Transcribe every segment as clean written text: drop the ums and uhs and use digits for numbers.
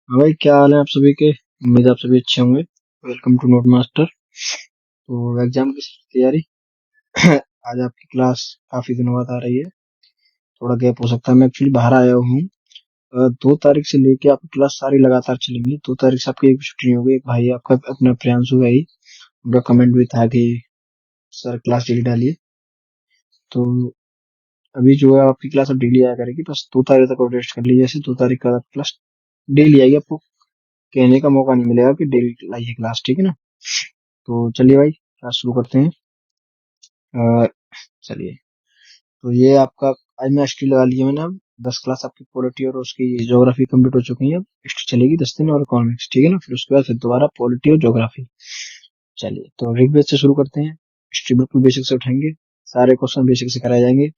हाँ भाई, क्या हाल है आप सभी के। उम्मीद है आप सभी अच्छे होंगे। Welcome to Note Master. तो एग्जाम की तैयारी। आज आपकी क्लास काफी दिनों बाद आ रही है। थोड़ा गैप हो सकता है, मैं एक्चुअली बाहर आया हूँ। 2 तारीख से लेके आपकी क्लास सारी लगातार चलेंगी। 2 तारीख से आपकी एक भी छुट्टी नहीं होगी। एक भाई आपका अपना प्रियांशु भाई, उनका कमेंट भी था कि सर क्लास डेली डालिए। तो अभी जो है आपकी क्लास अब डेली आया करेगी। बस 2 तारीख तक और रेस्ट कर लीजिए। जैसे 2 तारीख का क्लास डेली आएगी। आपको कहने का मौका नहीं मिलेगा कि डेली लाइए क्लास, ठीक है ना। तो चलिए भाई, क्लास शुरू करते हैं। अ, चलिए। तो ये आपका आज मैं हिस्ट्री लगा लिया मैंने। अब 10 क्लास आपकी पॉलिटी और उसकी ज्योग्राफी कंप्लीट हो चुकी है। अब हिस्ट्री चलेगी 10 दिन और इकोनॉमिक्स, ठीक है ना। फिर उसके बाद फिर दोबारा पॉलिटी और ज्योग्राफी। चलिए, तो ऋग्वेद से शुरू करते हैं। हिस्ट्री बिल्कुल बेसिक से उठाएंगे। सारे क्वेश्चन बेसिक से कराए जाएंगे।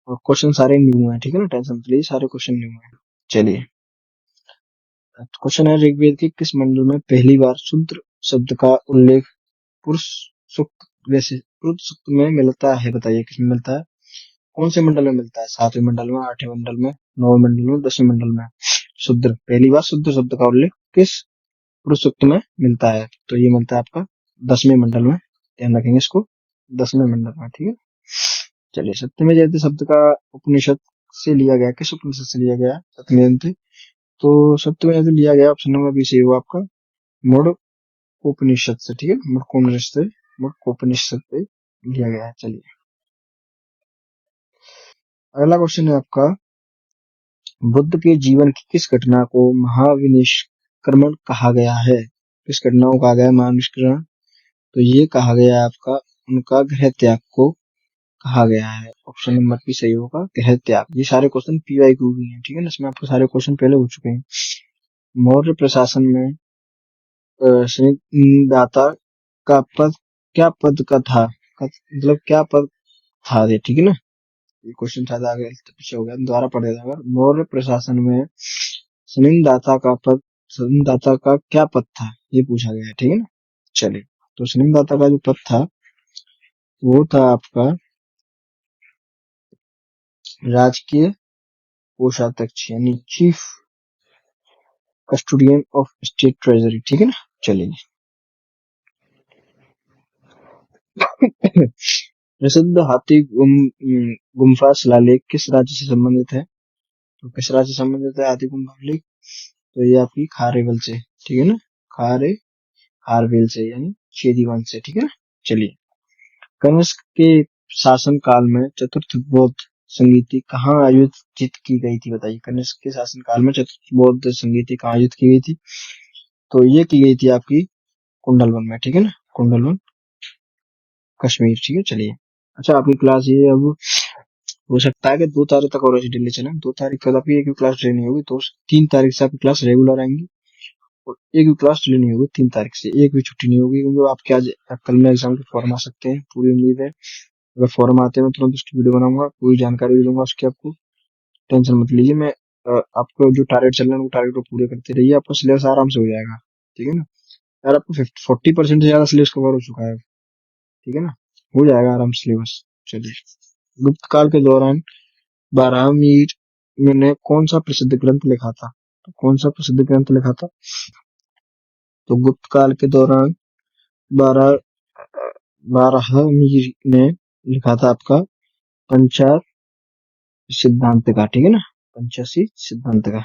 और क्वेश्चन सारे न्यू हैं, ठीक है ना। टेंशन मत लीजिए, सारे क्वेश्चन न्यू हैं। चलिए, क्वेश्चन है ऋग्वेद के किस मंडल में पहली बार शूद्र शब्द का उल्लेख पुरुष सूक्त वैसे पुरुष सूक्त में मिलता है। बताइए किसमें मिलता है, कौन से मंडल में मिलता है। 7वें मंडल में, 8वें मंडल में, 9वें मंडल में, 10वें मंडल में। शूद्र, पहली बार शूद्र शब्द का उल्लेख किस पुरुष सूक्त में मिलता है। तो ये मिलता है आपका 10वें मंडल में। ध्यान रखेंगे इसको, 10वें मंडल में, ठीक है। चलिए, सत्यमेव जयते शब्द का उपनिषद से लिया गया, किस उपनिषद से लिया गया सत्यमेव जयते। तो सत्यमेव जयते लिया गया, ऑप्शन नंबर बी सही होगा आपका, मुड़कोपनिषद से, ठीक है। मुड़कोपनिषद से, मुड़कोपनिषद से लिया गया है। चलिए, अगला क्वेश्चन है आपका, बुद्ध के जीवन की किस घटना को महाविनिष्क्रमण कहा गया है। किस घटना को कहा गया है महाविनिष्क्रमण। तो ये कहा गया है आपका, उनका गृह त्याग को कहा गया है। ऑप्शन नंबर भी सही होगा, गृह त्याग। ये सारे क्वेश्चन पीवाईक्यू भी हैं, ठीक है ना। इसमें आपको सारे क्वेश्चन पहले हो चुके हैं। मौर्य प्रशासन में संदाता का पद क्या पद का था, मतलब क्या पद था ये, ठीक है ना। ये क्वेश्चन शायद आगे पीछे हो गया, दोबारा पढ़ देता। अगर मौर्य प्रशासन में सनिंदाता का क्या पद था, ये पूछा गया है, ठीक है ना। चलिए, तो सनिंदाता का जो पद था वो था आपका राजकीय कोषाध्यक्ष, यानी chief custodian of state treasury, ठीक है ना। चलिए, प्रसिद्ध हाथी गुम्फा शिलालेख किस राज्य से संबंधित है। तो किस राज्य से संबंधित है हाथी गुम्फा लेख। तो ये आपकी खारेवल से, ठीक है ना। खारवेल से, यानी चेदी वंश से, ठीक है ना। चलिए, कनिष्क के शासन काल में चतुर्थ बौद्ध संगीति कहाँ आयोजित की गई थी। बताइए, कनिष्क के शासन काल में चतुर्थ बौद्ध संगीति कहाँ आयोजित की गई थी। तो ये की गई थी आपकी कुंडलवन में, ठीक है ना। कुंडलवन, कश्मीर, ठीक है। चलिए, अच्छा, आपकी क्लास ये अब हो सकता है कि 2 तारीख तक और ऐसे डिले चले। 2 तारीख तक आपकी एक भी क्लास डिले नहीं होगी। तो 3 तारीख से आपकी क्लास रेगुलर आएंगी। और एक भी क्लास डिले नहीं होगी। 3 तारीख से एक भी छुट्टी नहीं होगी, क्योंकि आपके आज कल में एग्जाम के फॉर्म आ सकते हैं, पूरी उम्मीद है। अगर फॉर्म आते हैं मैं तुरंत उसकी वीडियो बनाऊंगा, पूरी जानकारी भी दूंगा उसकी आपको। टेंशन मत लीजिए। मैं आपको जो टारगेट चल रहे हैं वो टारगेट को पूरे करते रहिए, आपका सिलेबस आराम से हो जाएगा, ठीक है ना। यार, आपको 40% से ज्यादा सिलेबस कवर हो चुका है, ठीक है ना। हो जाएगा आराम से सिलेबस। चलिए, गुप्त काल के दौरान बारहमीर ने कौन सा प्रसिद्ध ग्रंथ लिखा था। तो कौन सा प्रसिद्ध ग्रंथ लिखा था। तो गुप्त काल के दौरान बारह बारहमीर ने लिखा था आपका पंचा सिद्धांत का, ठीक है ना। पंचाशी सिद्धांत का।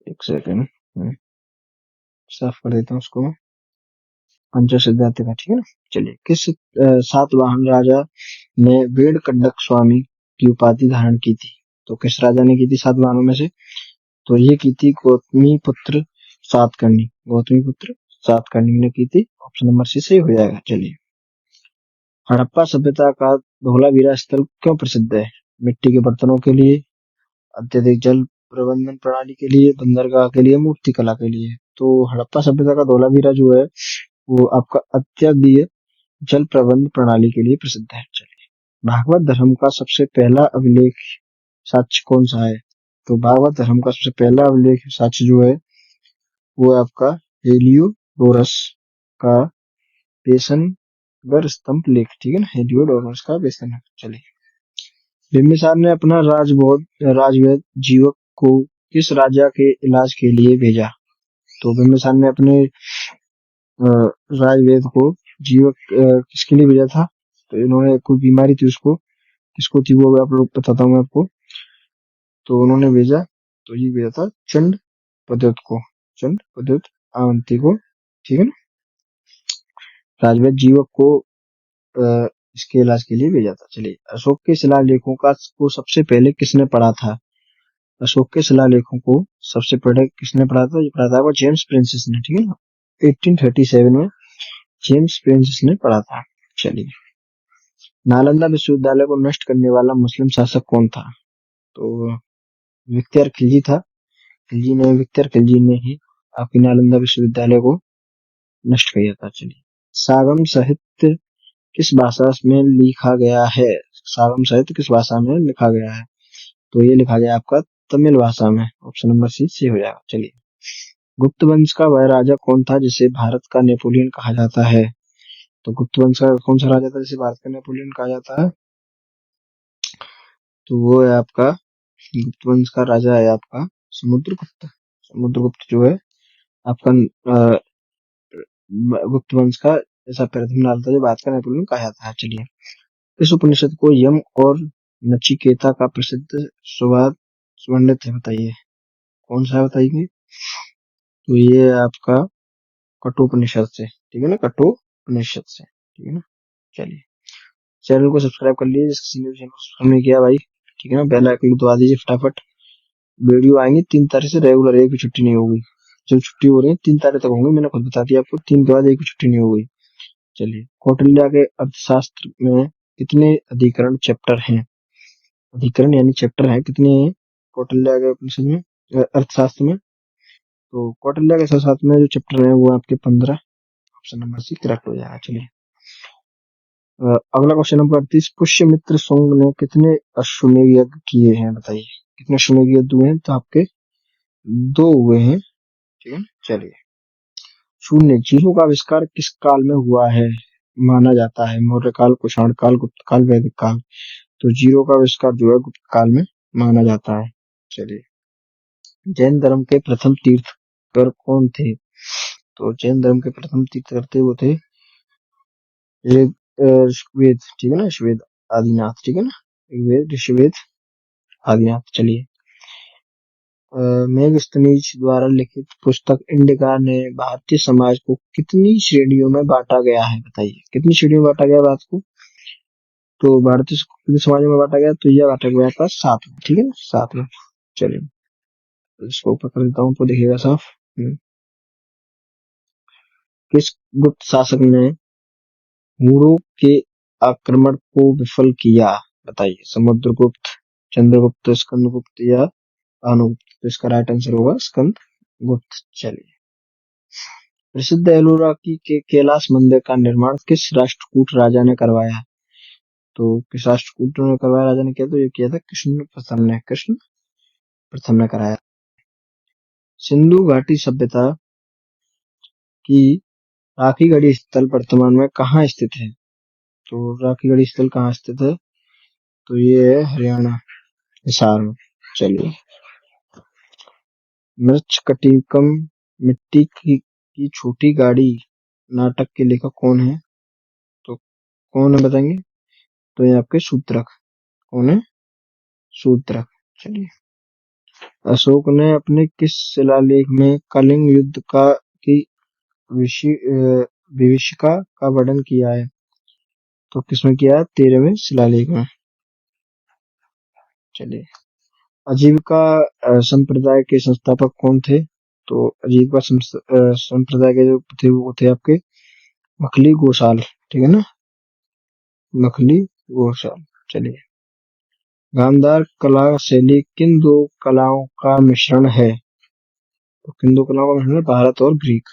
एक सेकंड, साफ कर देता हूँ उसको मैं। पंचा सिद्धांत का, ठीक है ना। चलिए, किस सातवाहन राजा ने वेद कंडक स्वामी की उपाधि धारण की थी। तो किस राजा ने की थी सातवाहनों में से। तो ये की थी गौतमी पुत्र सातकर्णी। गौतमी पुत्र सातकर्णी ने की थी। ऑप्शन नंबर सी सही हो जाएगा। चलिए, हड़प्पा सभ्यता का धोलावीरा स्थल क्यों प्रसिद्ध है। मिट्टी के बर्तनों के लिए, अत्यधिक जल प्रबंधन प्रणाली के लिए, बंदरगाह के लिए, मूर्ति कला के लिए। तो हड़प्पा सभ्यता का धोलावीरा जो है वो आपका अत्यधिक जल प्रबंध प्रणाली के लिए प्रसिद्ध है। चलिए, भागवत धर्म का सबसे पहला अभिलेख साक्ष्य कौन सा है। तो भागवत धर्म का सबसे पहला अभिलेख साक्ष्य जो है वो है आपका हेलियोडोरस का पेशनगर स्तंभ लेख, ठीक है ना। हेलियोडोरस का पेशनगर। चलिए, बिम्बिसार ने अपना राजवेद जीवक को किस राजा के इलाज के लिए भेजा? तो बिम्बिसार ने अपने राजवेद को जीवक किसके लिए भेजा था? तो इन्होंने कोई बीमारी थी उसको, किसको थी वो आप लोग बताता हूँ मैं आपको। तो उन्होंने भेजा, तो ये भेजा था चंड पद्योत को, चंड पद्योत अवंती को, ठीक है ना। राजवेद जीवक को इसके इलाज के लिए भेजा था। चलिए, अशोक के शिलालेखों को सबसे पहले किसने पढ़ा था? अशोक के शिलालेखों को सबसे पहले किसने पढ़ा था? ये पढ़ा था वो जेम्स प्रिंसेस ने, ठीक है ना। 1837 में जेम्स प्रिंसेस ने पढ़ा था। चलिए, नालंदा विश्वविद्यालय को नष्ट करने वाला मुस्लिम शासक कौन था? तो विक्टर खिलजी था। विक्टर खिलजी ने ही आपकी नालंदा विश्वविद्यालय को नष्ट किया था। चलिए, सागम साहित्य किस भाषा में लिखा गया है? सागम साहित्य किस भाषा में लिखा गया है? तो ये लिखा गया आपका तमिल भाषा में। ऑप्शन नंबर सी हो जाएगा। चलिए, गुप्त वंश का वह राजा कौन था जिसे भारत का नेपोलियन कहा जाता है? तो गुप्त वंश का कौन सा राजा था जिसे भारत का नेपोलियन कहा जाता है? तो वो है आपका गुप्त वंश का राजा है आपका समुद्रगुप्त। समुद्रगुप्त जो है आपका गुप्त वंश का ऐसा प्रथम राजा था जो भारत का नेपोलियन कहा जाता है। चलिए, इस उपनिषद को यम और नचिकेता का प्रसिद्ध संवाद वर्णित है, बताइए कौन सा है, बताइए। तो ये आपका कठोपनिषद से, ठीक है ना, कठोपनिषद से, ठीक है ना। चलिए, चैनल को सब्सक्राइब कर लीजिए जिसने चैनल को सब्सक्राइब नहीं किया भाई, ठीक है ना। बेल आइकन दबा दीजिए फटाफट। वीडियो आएंगे 3 तारीख से रेगुलर, एक भी छुट्टी नहीं होगी। जब छुट्टी हो रही है 3 तारीख तक होंगी, मैंने खुद बता दिया आपको, 3 के बाद एक भी छुट्टी नहीं होगी। चलिए, कौटिल्य के अर्थशास्त्र में कितने अधिकरण चैप्टर हैं? अधिकरण यानी चैप्टर है कितने हैं कौटिल्य के उपनिषद में, अर्थशास्त्र में? तो कौटिल्य के अर्थशास्त्र में जो चैप्टर है वो आपके 15। ऑप्शन नंबर सी करेक्ट हो जाएगा। चलिए, अगला क्वेश्चन नंबर 38, पुष्यमित्र सुंग ने कितने अश्वमेध यज्ञ किए हैं, बताइए कितने अश्वमेध यज्ञ हुए हैं? तो आपके 2 हुए हैं, ठीक है। चलिए, शून्य जीरो का आविष्कार किस काल में हुआ है माना जाता है? मौर्य काल, कुषाण काल, गुप्त काल, वैदिक काल? तो जीरो का आविष्कार जो है गुप्त काल में माना जाता है। चलिए, जैन धर्म के प्रथम तीर्थकर कौन थे? तो जैन धर्म के प्रथम तीर्थकर वो थे ऋग्वेद, ठीक है ना, ऋग्वेद आदिनाथ, ठीक है ना, ऋग्वेद आदिनाथ। चलिए, मेगस्थनीज द्वारा लिखित पुस्तक इंडिका ने भारतीय समाज को कितनी श्रेणियों में बांटा गया है, बताइए कितनी श्रेणियों में बांटा गया बात को? तो भारतीय समाज में बांटा गया, तो यह बांटा गया था 7 में, ठीक है ना, 7 में। चलिए, इसको ऊपर कर देता हूँ तो दिखेगा साफ। किस गुप्त शासक ने हुरों के आक्रमण को विफल किया, बताइए? समुद्रगुप्त, चंद्रगुप्त, स्कंदगुप्त या भानुगुप्त? तो इसका राइट आंसर होगा स्कंदगुप्त। चलिए, प्रसिद्ध एलोरा की के कैलाश मंदिर का निर्माण किस राष्ट्रकूट राजा ने करवाया? तो किस राष्ट्रकूट ने करवाया, राजा ने किया? तो ये किया था कृष्ण प्रथम ने कराया। सिंधु घाटी सभ्यता की राखीगढ़ी स्थल वर्तमान में कहाँ स्थित है? तो राखीगढ़ी स्थल कहाँ स्थित है? तो ये है हरियाणा, हिसार में। चलिए, मृच्छकटिकम मिट्टी की छोटी गाड़ी नाटक के लेखक कौन है? तो कौन है बताएंगे? तो ये आपके शूद्रक। कौन है? शूद्रक। चलिए, अशोक ने अपने किस शिलालेख में कलिंग युद्ध की विभीषिका का वर्णन किया है? तो किसमें किया है? 13वें शिलालेख में। चलिए, आजीविका संप्रदाय के संस्थापक कौन थे? तो आजीविका संप्रदाय के जो थे वो थे आपके मखली गोसाल, ठीक है ना, मखली गोसाल। चलिए, गांधार कला शैली किन 2 कलाओं का मिश्रण है? तो किन 2 कलाओं का मिश्रण है? भारत और ग्रीक।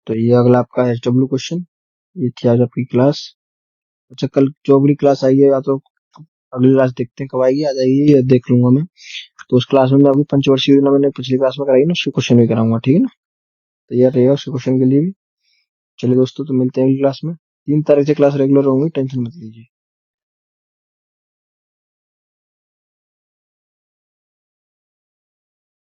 तो ये अगला आपका एचडब्ल्यू क्वेश्चन। ये थी आज आपकी क्लास। अच्छा, कल जो अगली क्लास आई है, या तो अगली क्लास देखते हैं कब आएगी, आ जाएगी या देख लूंगा मैं। तो उस क्लास में मैं आपकी पंचवर्षीय योजना मैंने पिछली क्लास में कराई ना, उसके क्वेश्चन भी कराऊंगा, ठीक है ना। तैयार रहेगा उसके क्वेश्चन के लिए भी। चलिए दोस्तों, तो मिलते हैं अगली क्लास में। 3 तारीख से क्लास रेगुलर होंगी, टेंशन मत लीजिए।